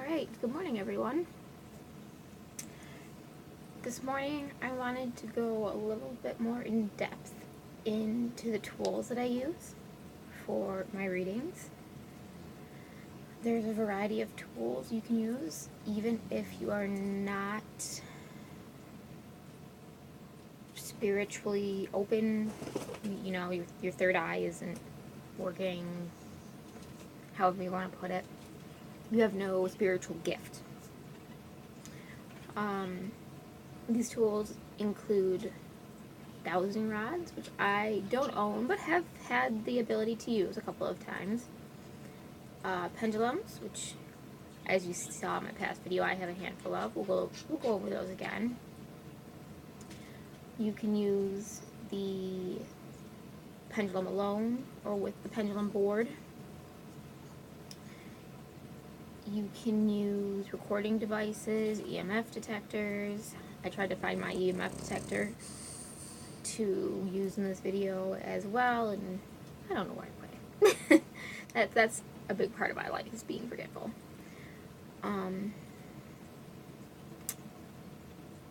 Alright, good morning everyone. This morning I wanted to go a little bit more in depth into the tools that I use for my readings. There's a variety of tools you can use even if you are not spiritually open, you know, your third eye isn't working, however you want to put it. You have no spiritual gift. These tools include dowsing rods, which I don't own but have had the ability to use a couple of times. Pendulums, which, as you saw in my past video, I have a handful of. We'll go over those again. You can use the pendulum alone or with the pendulum board. You can use recording devices, EMF detectors. I tried to find my EMF detector to use in this video as well, and I don't know where I put it. That's a big part of my life, is being forgetful.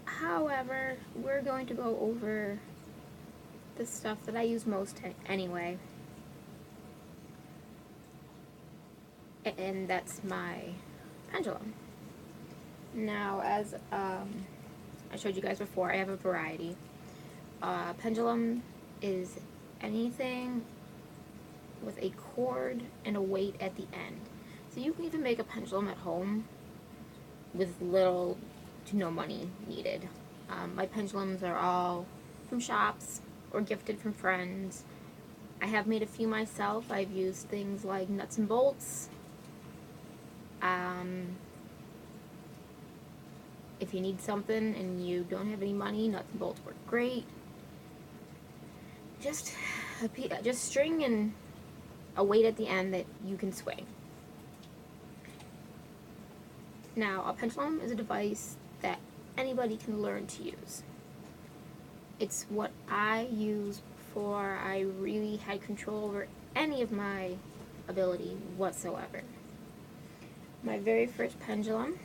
However, we're going to go over the stuff that I use most anyway. And that's my pendulum. Now, as I showed you guys before, I have a variety. Pendulum is anything with a cord and a weight at the end. So you can even make a pendulum at home with little to no money needed. My pendulums are all from shops or gifted from friends. I have made a few myself. I've used things like nuts and bolts. If you need something and you don't have any money, nuts and bolts work great. Just string and a weight at the end that you can swing. Now, a pendulum is a device that anybody can learn to use. It's what I used before I really had control over any of my ability whatsoever. My very first pendulum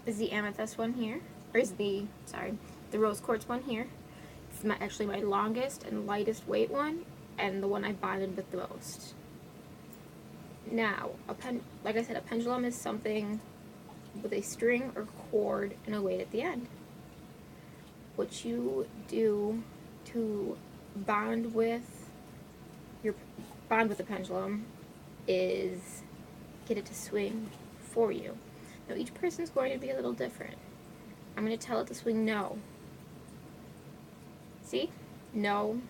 is the amethyst one here, or is the rose quartz one here. It's actually my longest and lightest weight one, and the one I bonded with the most. Now, like I said, a pendulum is something with a string or cord and a weight at the end. What you do to bond with the pendulum is get it to swing for you. Now, each person is going to be a little different. I'm going to tell it to swing no. See? No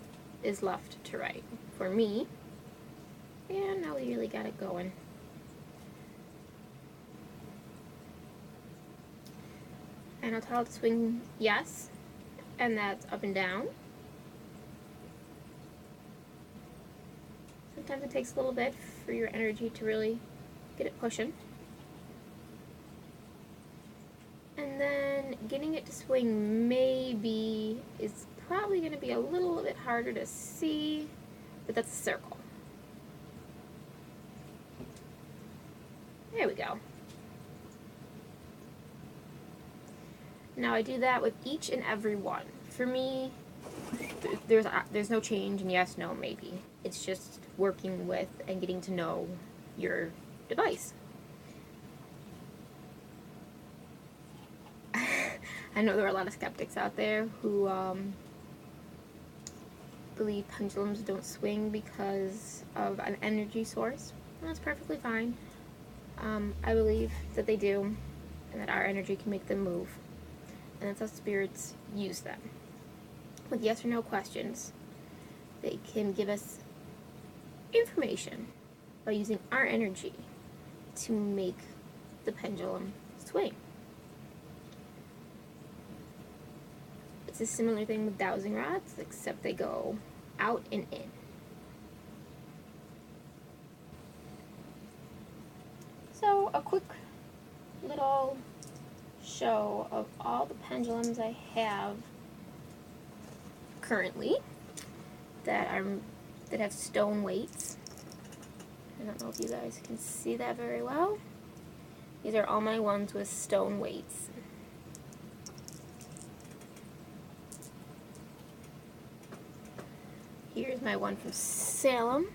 is left to right. For me, and now we really got it going. And I'll tell it to swing yes, and that's up and down. Sometimes it takes a little bit for your energy to really get it pushing. And then getting it to swing maybe is probably going to be a little bit harder to see, but that's a circle. There we go. Now I do that with each and every one. For me, there's no change in yes, no, maybe. It's just working with and getting to know your device. I know there are a lot of skeptics out there who believe pendulums don't swing because of an energy source. And that's perfectly fine. I believe that they do, and that our energy can make them move. And that's how spirits use them. With yes or no questions, they can give us information by using our energy to make the pendulum swing. It's a similar thing with dowsing rods, except they go out and in. So, a quick little show of all the pendulums I have currently that have stone weights. I don't know if you guys can see that very well. These are all my ones with stone weights. Here's my one from Salem.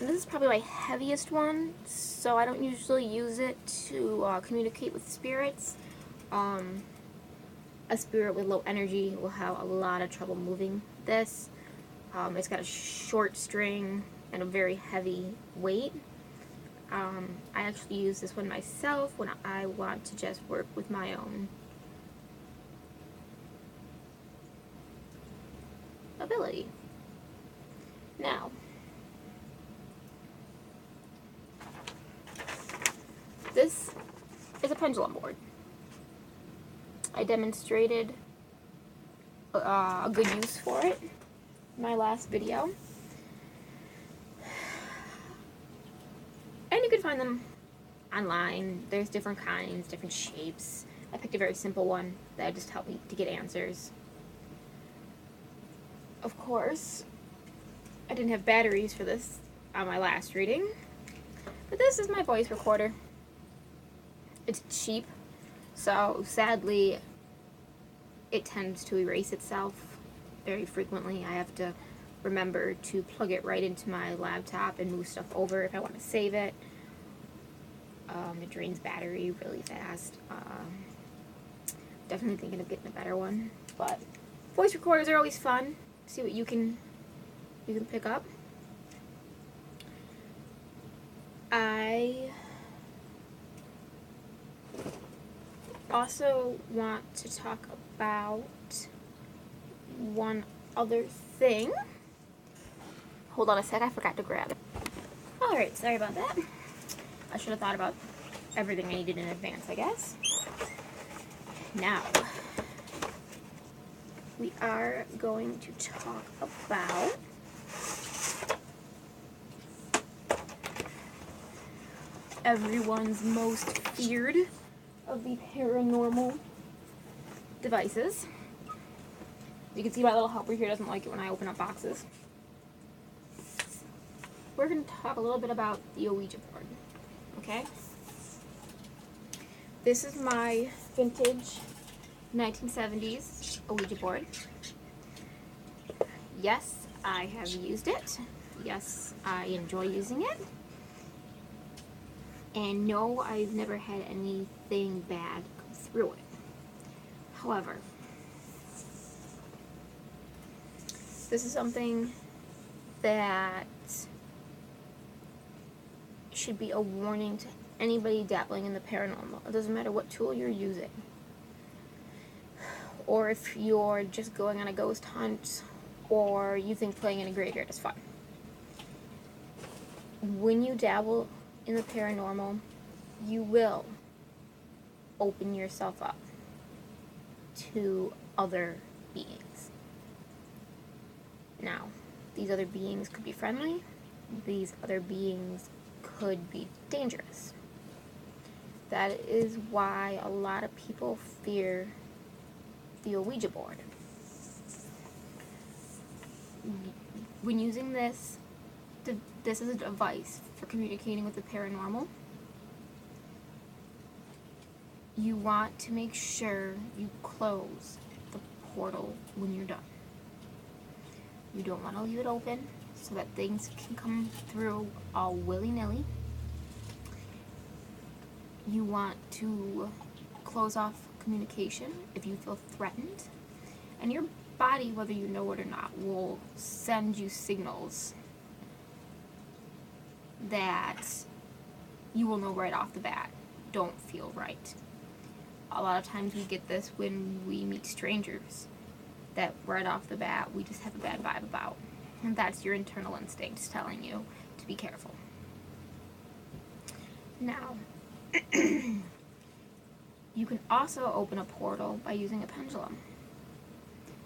And this is probably my heaviest one, so I don't usually use it to communicate with spirits. A spirit with low energy will have a lot of trouble moving this. It's got a short string and a very heavy weight. I actually use this one myself when I want to just work with my own ability. Now, this is a pendulum board. I demonstrated a good use for it in my last video. And you can find them online. There's different kinds, different shapes. I picked a very simple one that just helped me to get answers. Of course, I didn't have batteries for this on my last reading, but this is my voice recorder. It's cheap, so sadly it tends to erase itself very frequently. I have to remember to plug it right into my laptop and move stuff over if I want to save it. It drains battery really fast. Definitely thinking of getting a better one, but voice recorders are always fun. See what you can pick up. I also want to talk about one other thing. Hold on a sec, I forgot to grab it. Alright, sorry about that. I should have thought about everything I needed in advance, I guess. Now, we are going to talk about everyone's most feared of the paranormal devices. You can see my little helper here doesn't like it when I open up boxes. We're going to talk a little bit about the Ouija board, okay? This is my vintage 1970s Ouija board. Yes, I have used it. Yes, I enjoy using it. And no, I've never had anything bad come through it. However, this is something that should be a warning to anybody dabbling in the paranormal. It doesn't matter what tool you're using. Or if you're just going on a ghost hunt, or you think playing in a graveyard is fun. When you dabble in the paranormal, you will open yourself up to other beings. Now, these other beings could be friendly. These other beings could be dangerous. That is why a lot of people fear the Ouija board. When using this is a device for communicating with the paranormal. You want to make sure you close the portal when you're done. You don't want to leave it open so that things can come through all willy-nilly. You want to close off communication if you feel threatened. And your body, whether you know it or not, will send you signals that you will know right off the bat don't feel right. A lot of times we get this when we meet strangers, that right off the bat we just have a bad vibe about. And that's your internal instincts telling you to be careful. Now, you can also open a portal by using a pendulum.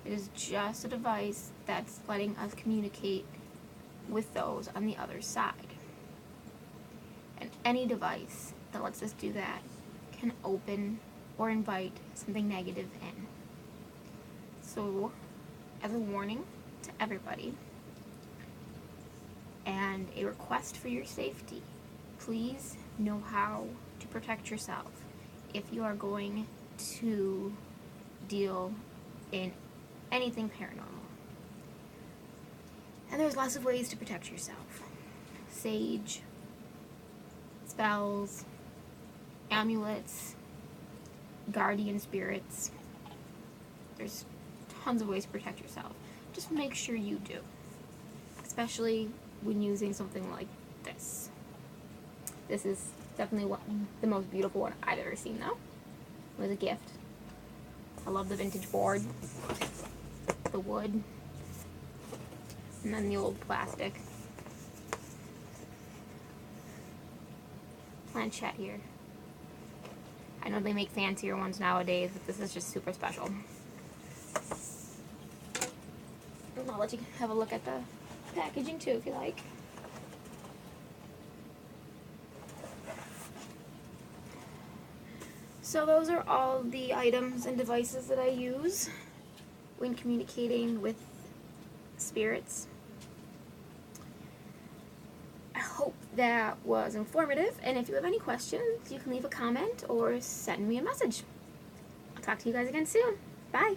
It is just a device that's letting us communicate with those on the other side. And any device that lets us do that can open or invite something negative in. So, as a warning to everybody, and a request for your safety. Please know how to protect yourself if you are going to deal in anything paranormal. And there's lots of ways to protect yourself. Sage, spells, amulets, guardian spirits. There's tons of ways to protect yourself. Just make sure you do. Especially when using something like this. This is definitely the most beautiful one I've ever seen, though. It was a gift. I love the vintage board, the wood, and then the old plastic. Planchette here. I know they make fancier ones nowadays, but this is just super special. And I'll let you have a look at the packaging too if you like. So those are all the items and devices that I use when communicating with spirits. I hope that was informative, and if you have any questions, you can leave a comment or send me a message. I'll talk to you guys again soon. Bye!